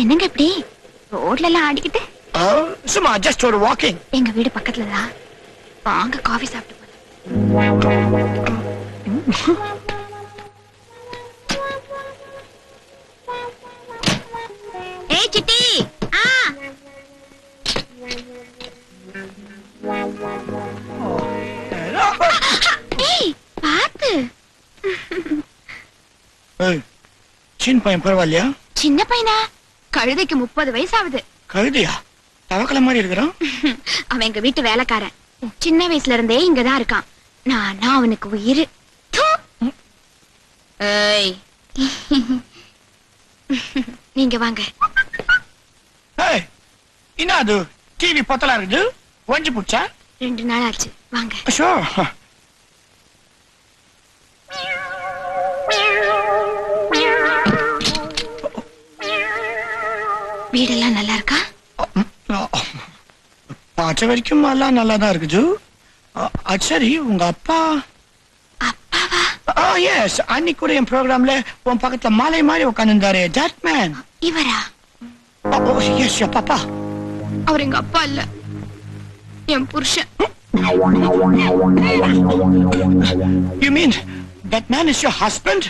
என்னங்க இப்படி ரோட்ல எல்லாம் ஆடிக்கிட்டு? சும்மா ஜஸ்ட் ஒரு வாக்கிங். எங்க வீடு பக்கத்துல தான், வாங்க காஃபி சாப்பிட்டு ஏய் சிட்டி. ஏய் பாத்து. சின்ன பையன் பரவாயில்லையா? சின்ன பையனா? கழுதைக்கு 30 வயசு ஆகுது. கழுதையா? தவக்கல மாதிரி இருக்கிறான். அவன் எங்க வீட்டு வேலைக்காரன். சின்ன வயசுல இருந்தே இங்கதான் இருக்கான். நான் அவனுக்கு உயிர். ஏய் நீங்க வாங்க. ஏய் என்ன அது டிவி பத்தலா இருக்குது? ஒஞ்சி புடிச்சா? 2 நாள் ஆச்சு. வாங்க. ஷூர். வீடெல்லாம் நல்லா இருக்கா? பார்த்த வரைக்கும் எல்லாம் நல்லா தான் இருக்குது. சரி உங்க அப்பா? அப்பாவா? எஸ், அன்னைக்கு கூட என் ப்ரோக்ராம்ல உன் பக்கத்துல மாலை மாதிரி உட்காந்துருந்தாரு. That man. இவரா? எஸ் பாப்பா. அவர் எங்க அப்பா இல்ல, என் புருஷன். You mean that man is your husband?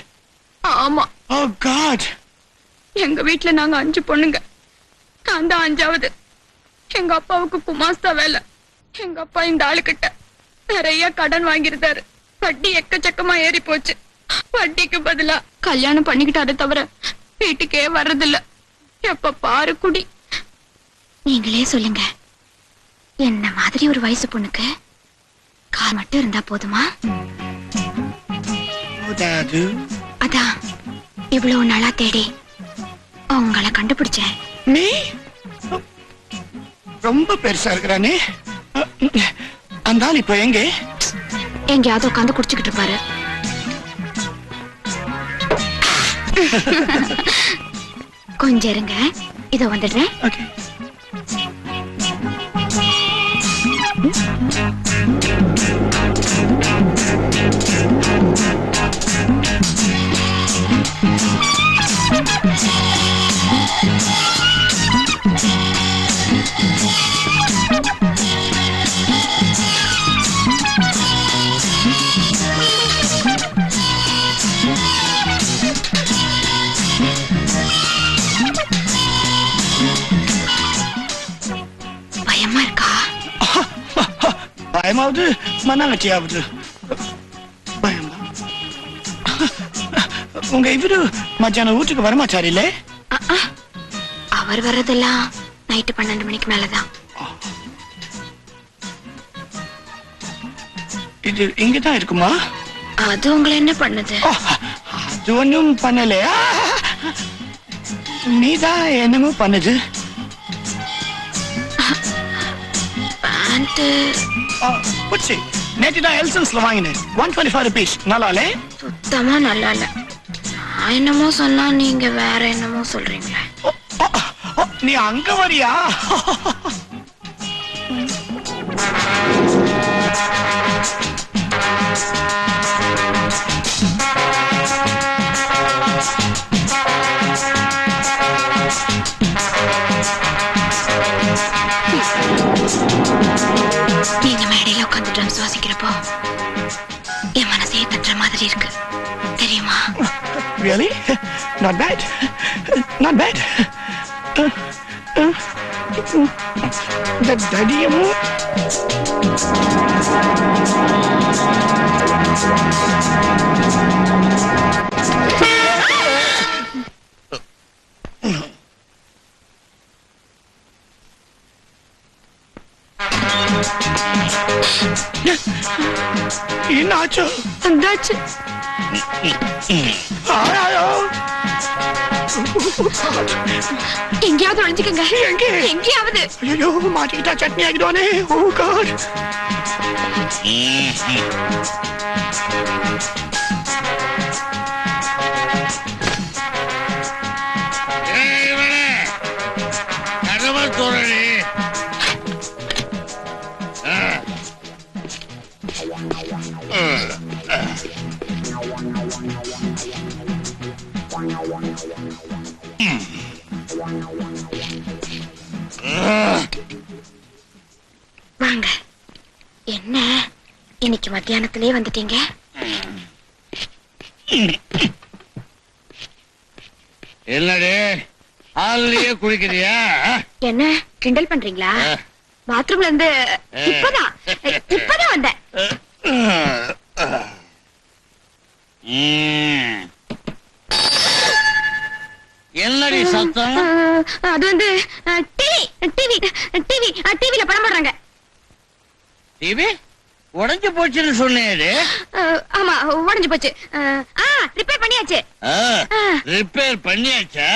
ஆமா. Oh God. எங்க வீட்டுல நாங்க 5 பொண்ணுங்க, நான் தான் 5வது. எங்க அப்பாவுக்கு குமாஸ்தா வேலை. எங்க அப்பா இந்த ஆளுகிட்ட நிறைய கடன் வாங்கியிருந்தாரு. வட்டி எக்கச்சக்கமா ஏறி போச்சு. வட்டிக்கு பதிலா கல்யாணம் பண்ணிக்கிட்டாரு தவிர வீட்டுக்கே வர்றதில்ல. எப்ப பாரு குடி. நீங்களே சொல்லுங்க, என்ன மாதிரி ஒரு வயசு பொண்ணுக்கு கார் மட்டும் இருந்தா போதுமா? அதான் இவ்வளவு நாளா தேடி உங்களை கண்டுபிடிச்சேன். நீ ரொம்ப பெருசா இருக்கிறானே. அந்த ஆள் இப்ப எங்க? எங்கேயாவது உட்காந்து குடிச்சுக்கிட்டு இருப்பாரு. கொஞ்சம் இருங்க, இதோ வந்துடுறேன். பயமா இருக்கா? பயமாவது மண்ணாங்கட்டியாவது பயம்தான். உங்க இவரு மத்தியானம் வீட்டுக்கு வரமாச்சாரு இல்ல? அவர் வர்றதெல்லாம் நைட்டு 12 மணிக்கு மேலதான். இது இங்கதான் இருக்குமா? அது உங்களை என்ன பண்ணுது? அது ஒண்ணும் பண்ணலையா? நீதான் என்னமோ பண்ணுது. நேற்றுதான் எல்சன்ஸ்ல வாங்கினேன். 125 rupees. நல்லாலே? சுத்தமா நல்லா இல்ல. நான் என்னமோ சொன்னா நீங்க வேற என்னமோ சொல்றீங்களே. நீ அங்க வரியா? நீங்க மேடையில உட்காந்து ட்ரம்ஸ் வாசிக்கிறப்போ என் மனசே தட்டுற மாதிரி இருக்கு, தெரியுமா? Really? Not bad. Not bad. The daddy-யமோ என்னாச்சு? வந்தாச்சு. எங்கேயாவது ஒழிஞ்சுக்கங்க. எங்கேயாவது. ஐயோ மாட்டிக்கிட்டா சட்னி ஆகிடுவானே. ஓ காட். வாங்க. என்ன இன்னைக்கு மத்தியானத்திலே வந்துட்டீங்க? என்னடி ஆள்லயே குளிக்கிறியா? என்ன கிண்டல் பண்றீங்களா? பாத்ரூம்ல இருந்து இப்பதான் வந்தேன். என்னடி சத்தம்? அது வந்து டிவில படம் போடுறாங்க. டிவி உடைஞ்சு போச்சுன்னு சொன்னேரு. ஆமா உடைஞ்சு போச்சு. ரிப்பேர் பண்ணியாச்சு. ரிப்பேர் பண்ணியாச்சா?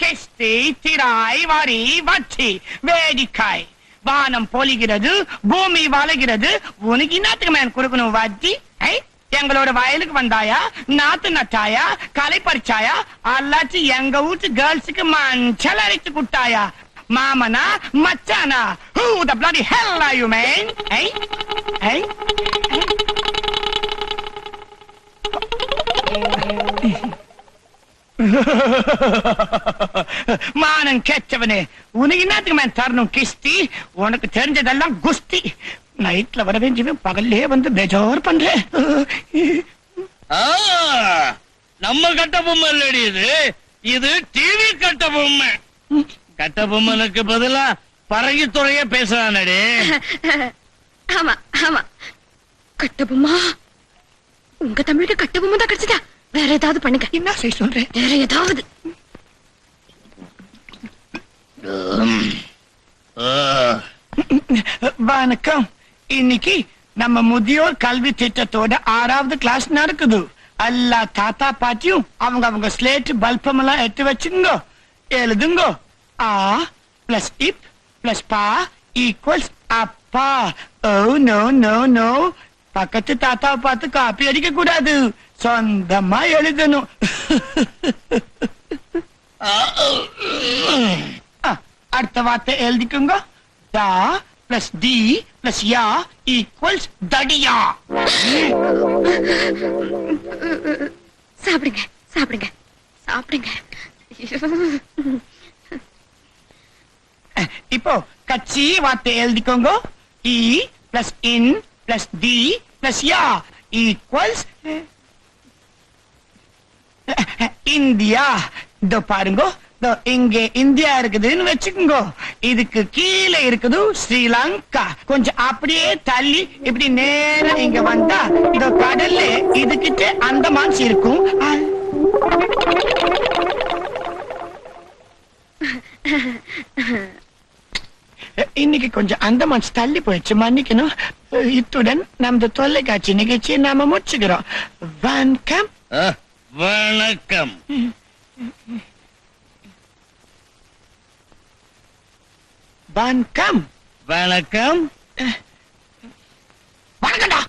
கிஸ்தி திராய் வரி வச்சி வேடிக்காய் வானம் பொழிகிறது, பூமி வளைகிறது. உனக்கு என்னத்துக்கு மேன் கொடுக்கணும் வட்டி? எங்களோட வயலுக்கு வந்தாயா, நாத்து நட்டாயா, களை பறிச்சாயா, அல்லாச்சு எங்க வீட்டு கேர்ள்ஸுக்கு மஞ்சள் அரைச்சு குட்டாயா? மாமனா மச்சானா? Who the bloody hell are you, man? மானம் கேட்டவனே, உனக்கு என்னத்துக்கு மேன் தரணும் கிஸ்தி? உனக்கு தெரிஞ்சதெல்லாம் குஸ்தி. நைட்ல வர வேண்டியவன் பகல்லே வந்து பெஜார் பண்றேன். நம்ம கட்ட பொம்மை இல்லடி இது, இது டிவி கட்ட பொம்மை. கட்ட பொம்மனுக்கு பதிலா பறகி துறைய பேசுறானே. ஆமா ஆமா கட்டபொம்மா. உங்க தமிழுக்கு கட்டபொம்மா தான் கிடைச்சதா? வேற ஏதாவது பண்ணுங்க. என்ன செய்ய சொல்றேன்? வேற ஏதாவது. வணக்கம். இன்னைக்கு நம்ம முதியோர் கல்வி திட்டத்தோட 6வது கிளாஸ் நடக்குது. எல்லா தாத்தா பாட்டியும் அவங்க ஸ்லேட் பல்பம் எல்லாம் எடுத்து வச்சுங்க. எழுதுங்க. ஆ பிளஸ் இப் பிளஸ் பா ஈக்குவல்ஸ் அப்பா. ஓ நோ நோ நோ, பக்கத்து தாத்தாவை பார்த்து காப்பி அடிக்க கூடாது, சொந்தமா எழுதணும். அடுத்த வார்த்தை எழுதிக்குங்க. தா பிளஸ் டி பிளஸ் யா ஈக்குவல்ஸ் தடியா. சாப்பிடுங்க சாப்பிடுங்க சாப்பிடுங்க. இப்போ கட்சி வார்த்தை எழுதிக்கோங்க. இ பிளஸ் இன் பிளஸ் டி பிளஸ் யா ஈக்குவல்ஸ் இந்தியா. இதோ பாருங்க, இங்க இந்தியா இருக்குதுன்னு வச்சுக்கோங்க. இதுக்கு கீழே இருக்குது ஸ்ரீலங்கா. கொஞ்சம் அப்படியே தள்ளி இப்படி நேரா இங்க வந்தா இதோ கடல்ல இதுகிட்ட அந்தமான் இருக்கும். இன்னைக்கு கொஞ்சம் அந்தமான் தள்ளி போயிடுச்சு, மன்னிக்கணும். இத்துடன் நமது தொலைக்காட்சி நிகழ்ச்சியை நாம முடிச்சுக்கிறோம். வணக்கம். வணக்கம். வணக்கம். வணக்கம். வணக்கம்டா.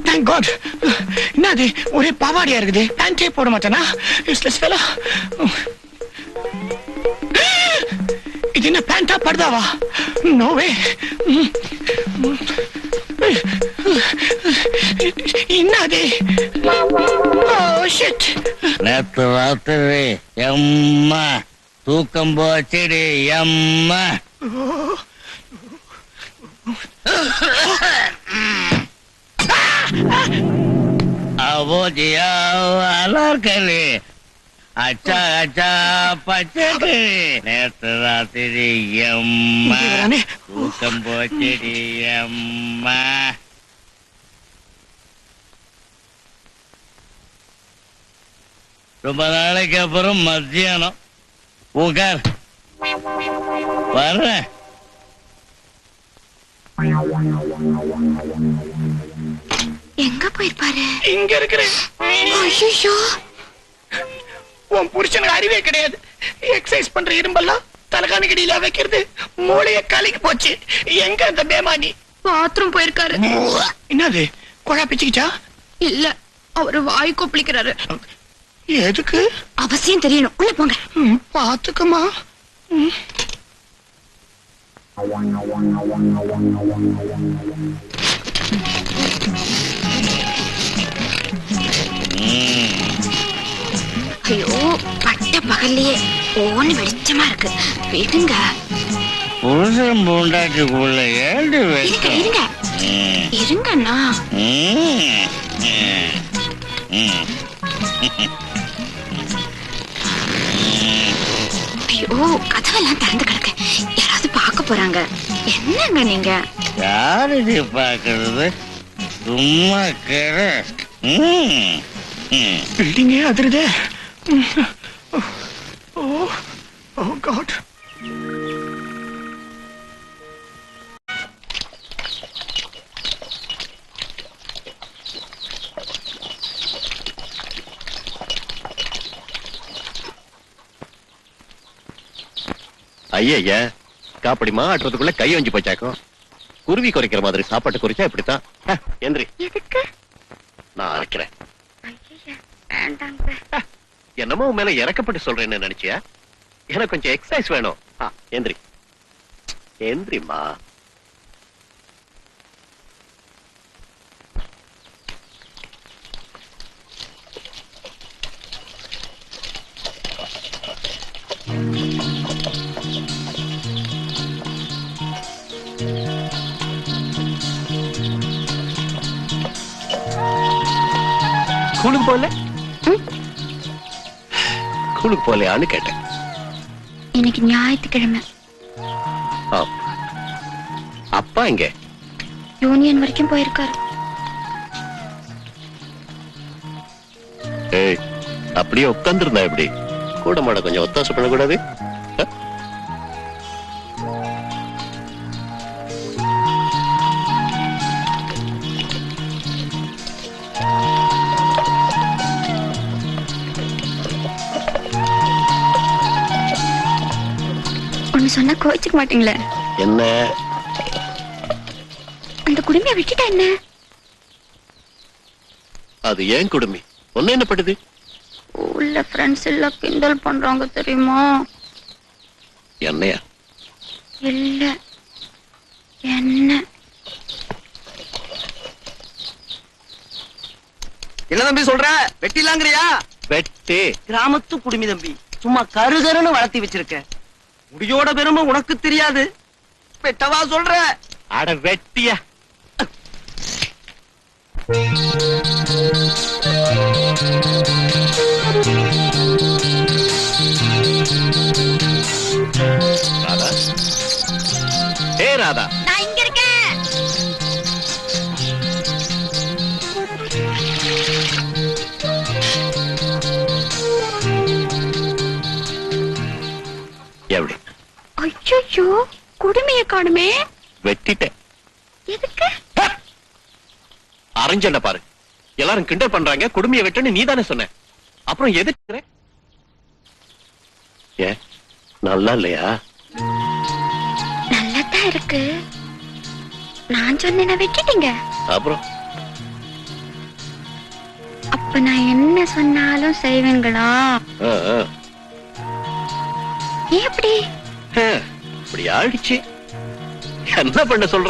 Thank God. என்னது ஒரே பாவாடியா இருக்குது? பேண்டே போட மாட்டானா? Useless fellow. இது என்ன பேண்டா படுதாவா? No way. என்னது? Oh shit. நேத்து ராத்திரி எம்மா தூக்கம் போச்சுடி எம்மா. அவோஜியா அலார்கலி அச்சா அச்சா பச்சை. நேத்து ராத்திரி எம்மா தூக்கம் போச்சுடி எம்மா. ரொம்ப நாளைக்கு அப்புறம் மத்தியானம் உட்கார் வர்றேன். எங்க போயிருப்பாரு? இங்க இருக்கிறேன். ஐயோ, உன் புருஷனுக்கு அறிவே கிடையாது. எக்ஸசைஸ் பண்ற இரும்பெல்லாம் தலகாணி கடியில வைக்கிறது மூளைய கலக்கி போச்சு. எங்க அந்த பேமானி? பாத்ரூம் போயிருக்காரு. என்னது குழா பிச்சுக்கிச்சா? இல்ல, அவரு வாய் கொப்பளிக்கிறாரு. எதுக்கு? அவசியம் தெரியணும், உள்ள போங்க. பாத்துக்கமா. ஐயோ, பட்ட பகல்லையே ஓன்னு வெளிச்சமா இருக்கு. விடுங்க. புருஷன் பூண்டாட்டிக்குள்ள ஏண்டு இருங்க இருங்க இருங்கண்ணா. ஐயோ, கதவெல்லாம் திறந்து கிடக்கு. யாராவது பார்க்க போறாங்க. என்னங்க நீங்க? யாரு பாக்குறது? சும்மா கேட. பில்டிங்கே அதிருதே. ஓ ஓ காட். ஐயா காப்படி மாட்டுறதுக்குள்ள கை வஞ்சி போச்சாக்கும். குருவி குறைக்கிற மாதிரி சாப்பாட்டு குறிச்சா இப்படித்தான். எந்திரி, எதுக்கு? நான் அரைக்கிறேன். வேண்டாங்க. என்னமோ உன் மேல இறக்கப்பட்டு சொல்றேன்னு நினைச்சியா? எனக்கு கொஞ்சம் எக்ஸசைஸ் வேணும். எந்திரி எந்திரிமா. ஸ்கூலுக்கு போல ஸ்கூலுக்கு போலையான்னு கேட்டேன். இன்னைக்கு ஞாயிற்றுக்கிழமை. அப்பா இங்க யூனியன் வரைக்கும் போயிருக்காரு. ஏய், அப்படியே உட்கார்ந்துருந்தா எப்படி? கூட மாட கொஞ்சம் ஒத்தாசை பண்ணக்கூடாது? ஒண்ணு சொன்னா கோவிச்சுக்க மாட்டீங்களே? என்ன? அந்த குடுமையை விட்டுட்டா என்ன? அது ஏன் குடுமி? ஒன்னு என்ன படுது? உள்ள ஃப்ரெண்ட்ஸ் எல்லாம் கிண்டல் பண்றாங்க தெரியுமா? என்னையா? இல்ல என்ன? என்ன தம்பி சொல்ற? வெட்டிலாங்கறியா? வெட்டி கிராமத்து குடுமி தம்பி, சும்மா கருகருன்னு வளர்த்தி வச்சிருக்க. முடியோட பெருமை உனக்கு தெரியாது. வெட்டவா சொல்ற? அட வெட்டியா. ராதா, ஏ ராதா, நான் இங்க இருக்கேன். எப்படி? ஐயோ, குடுமையை காணுமே. வெட்டிட்டேன். எதுக்கு? அரைஞ்சண்ட பாரு, எல்லாரும் கிண்டல் பண்றாங்க. குடுமையை வெட்டன்னு நீ தானே சொன்ன. அப்புறம் எதுக்கு? ஏன் நல்லா இல்லையா? நல்லதான் இருக்கு. நான் சொன்னேன் வெட்டிட்டீங்க. அப்புறம் அப்ப நான் என்ன சொன்னாலும் செய்வீங்களா? ஏன் அப்படி? இப்படி ஆயிடுச்சு. என்ன பண்ண சொல்ற?